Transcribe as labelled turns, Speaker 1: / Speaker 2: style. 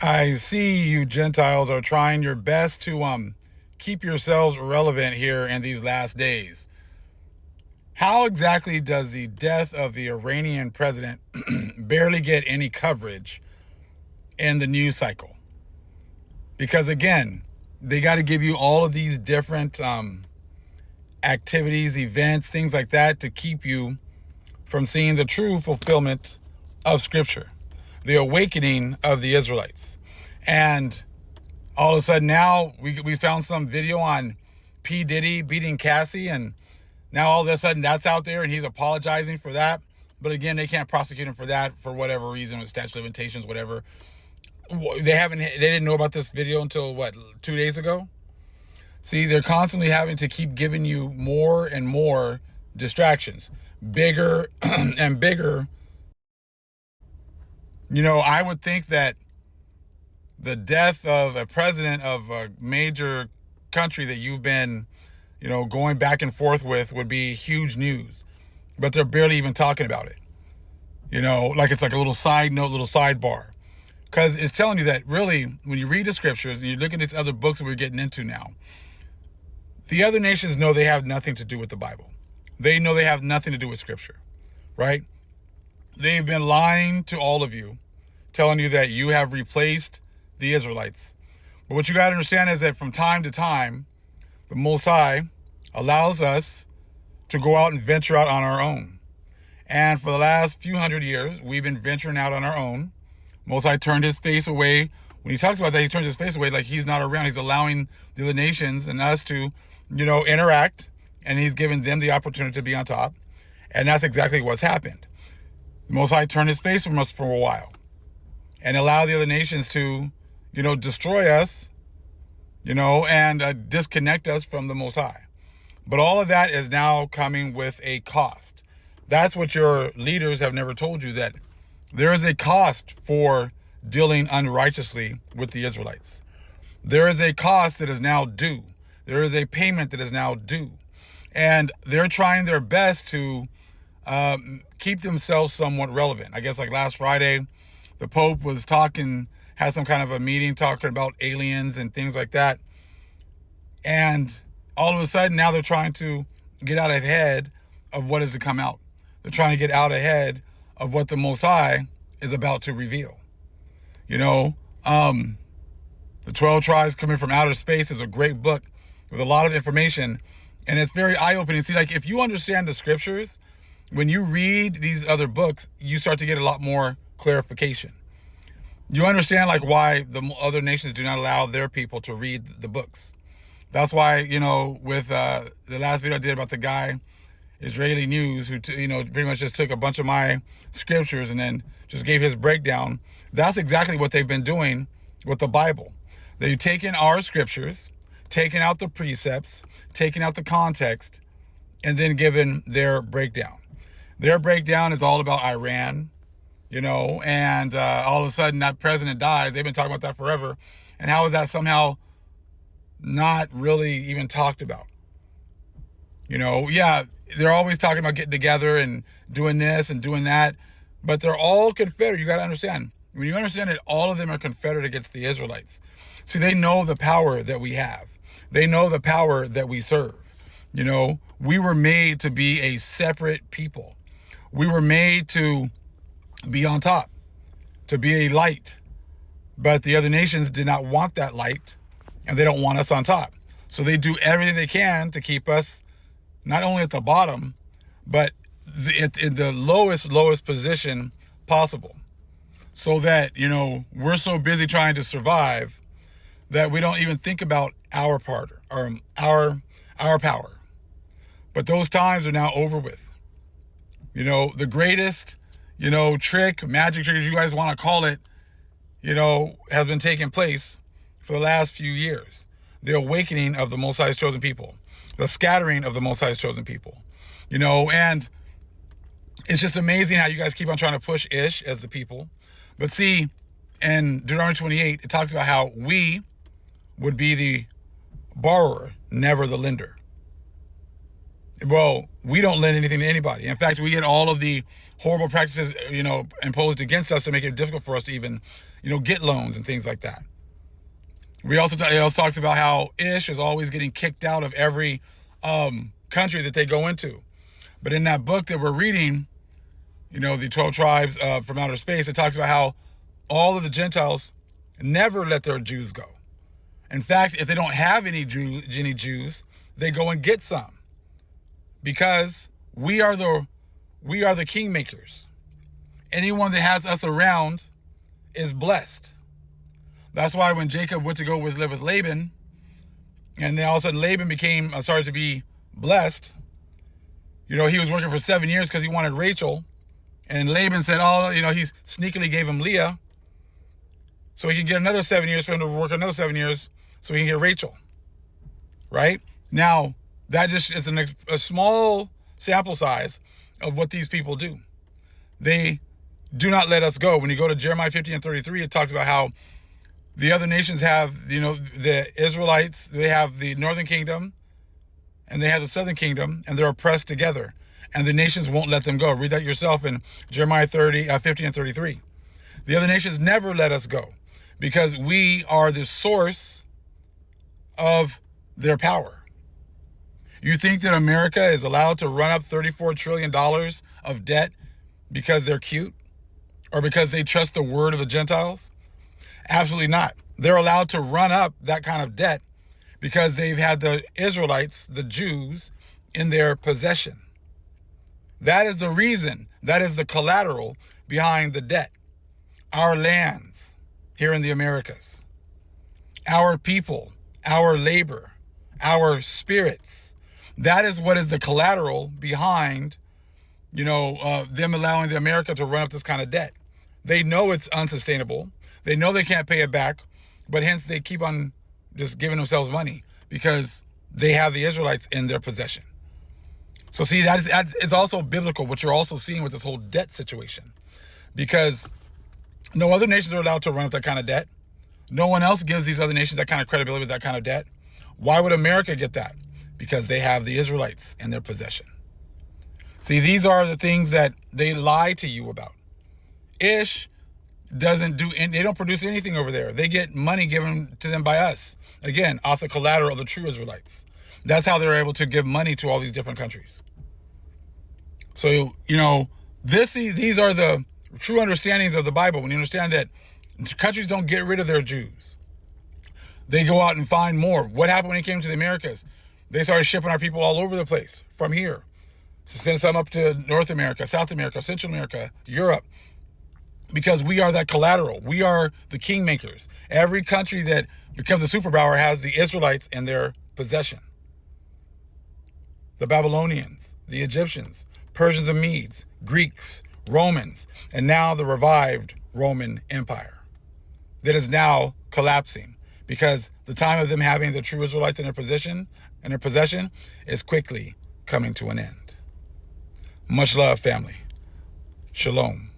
Speaker 1: I see you Gentiles are trying your best to keep yourselves relevant here in these last days. How exactly does the death of the Iranian president barely get any coverage in the news cycle? Because again, they got to give you all of these different activities, events, things like that to keep you from seeing the true fulfillment of Scripture, the awakening of the Israelites. And all of a sudden now we found some video on P. Diddy beating Cassie, and now all of a sudden that's out there and he's apologizing for that. But again, they can't prosecute him for that for whatever reason, with statute of limitations, whatever. They didn't know about this video until what, 2 days ago? See, they're constantly having to keep giving you more and more distractions, bigger and bigger. I would think that the death of a president of a major country that you've been, going back and forth with would be huge news. But they're barely even talking about it. Like it's like a little side note, little sidebar. Because it's telling you that really, when you read the scriptures and you look at these other books that we're getting into now, the other nations know they have nothing to do with the Bible. They know they have nothing to do with Scripture, right? They've been lying to all of you, telling you that you have replaced the Israelites. But what you got to understand is that from time to time, the Most High allows us to go out and venture out on our own. And for the last few hundred years, we've been venturing out on our own. Most High turned his face away. When he talks about that, he turns his face away like he's not around. He's allowing the other nations and us to, interact, and he's giving them the opportunity to be on top. And that's exactly what's happened. The Most High turned his face from us for a while and allowed the other nations to, destroy us, and disconnect us from the Most High. But all of that is now coming with a cost. That's what your leaders have never told you, that there is a cost for dealing unrighteously with the Israelites. There is a cost that is now due. There is a payment that is now due. And they're trying their best to keep themselves somewhat relevant. I guess like last Friday, the Pope was had some kind of a meeting talking about aliens and things like that. And all of a sudden now they're trying to get out ahead of what is to come out. They're trying to get out ahead of what the Most High is about to reveal. The 12 Tribes Coming from Outer Space is a great book with a lot of information, and it's very eye-opening. See, like if you understand the scriptures, when you read these other books, you start to get a lot more clarification. You understand like why the other nations do not allow their people to read the books. That's why, with the last video I did about the guy, Israeli News, who pretty much just took a bunch of my scriptures and then just gave his breakdown. That's exactly what they've been doing with the Bible. They've taken our scriptures, taken out the precepts, taken out the context, and then given their breakdown. Their breakdown is all about Iran, and all of a sudden that president dies. They've been talking about that forever. And how is that somehow not really even talked about? Yeah, they're always talking about getting together and doing this and doing that, but they're all Confederate. You got to understand. When you understand that all of them are Confederate against the Israelites. See, they know the power that we have. They know the power that we serve. We were made to be a separate people. We were made to be on top, to be a light. But the other nations did not want that light, and they don't want us on top. So they do everything they can to keep us not only at the bottom, but in the lowest position possible. So that, we're so busy trying to survive that we don't even think about our part or our power. But those times are now over with. The greatest, magic trick, as you guys want to call it, has been taking place for the last few years. The awakening of the Most High's chosen people. The scattering of the Most High's chosen people. And it's just amazing how you guys keep on trying to push Ish as the people. But see, in Deuteronomy 28, it talks about how we would be the borrower, never the lender. Well, we don't lend anything to anybody. In fact, we get all of the horrible practices, imposed against us to make it difficult for us to even, get loans and things like that. We also talks about how Ish is always getting kicked out of every country that they go into. But in that book that we're reading, the 12 tribes from outer space, it talks about how all of the Gentiles never let their Jews go. In fact, if they don't have any Jews, they go and get some. Because we are the kingmakers. Anyone that has us around is blessed. That's why when Jacob went to go live with Laban, and then all of a sudden Laban started to be blessed, he was working for 7 years because he wanted Rachel. And Laban said, he sneakily gave him Leah so he can get another 7 years for him to work another 7 years so he can get Rachel. Right? Now, that just is a small sample size of what these people do. They do not let us go. When you go to Jeremiah 50:33, it talks about how the other nations have, the Israelites, they have the northern kingdom, and they have the southern kingdom, and they're oppressed together. And the nations won't let them go. Read that yourself in Jeremiah 50:33. The other nations never let us go because we are the source of their power. You think that America is allowed to run up $34 trillion of debt because they're cute or because they trust the word of the Gentiles? Absolutely not. They're allowed to run up that kind of debt because they've had the Israelites, the Jews, in their possession. That is the reason, that is the collateral behind the debt. Our lands here in the Americas, our people, our labor, our spirits. That is what is the collateral behind, them allowing the America to run up this kind of debt. They know it's unsustainable. They know they can't pay it back, but hence they keep on just giving themselves money because they have the Israelites in their possession. So see, it's also biblical, what you're also seeing with this whole debt situation, because no other nations are allowed to run up that kind of debt. No one else gives these other nations that kind of credibility with that kind of debt. Why would America get that? Because they have the Israelites in their possession. See, these are the things that they lie to you about. Ish they don't produce anything over there. They get money given to them by us. Again, off the collateral of the true Israelites. That's how they're able to give money to all these different countries. So, these are the true understandings of the Bible. When you understand that countries don't get rid of their Jews. They go out and find more. What happened when it came to the Americas? They started shipping our people all over the place from here. So send some up to North America, South America, Central America, Europe. Because we are that collateral. We are the kingmakers. Every country that becomes a superpower has the Israelites in their possession. The Babylonians, the Egyptians, Persians and Medes, Greeks, Romans, and now the revived Roman Empire that is now collapsing because the time of them having the true Israelites in their possession is quickly coming to an end. Much love, family. Shalom.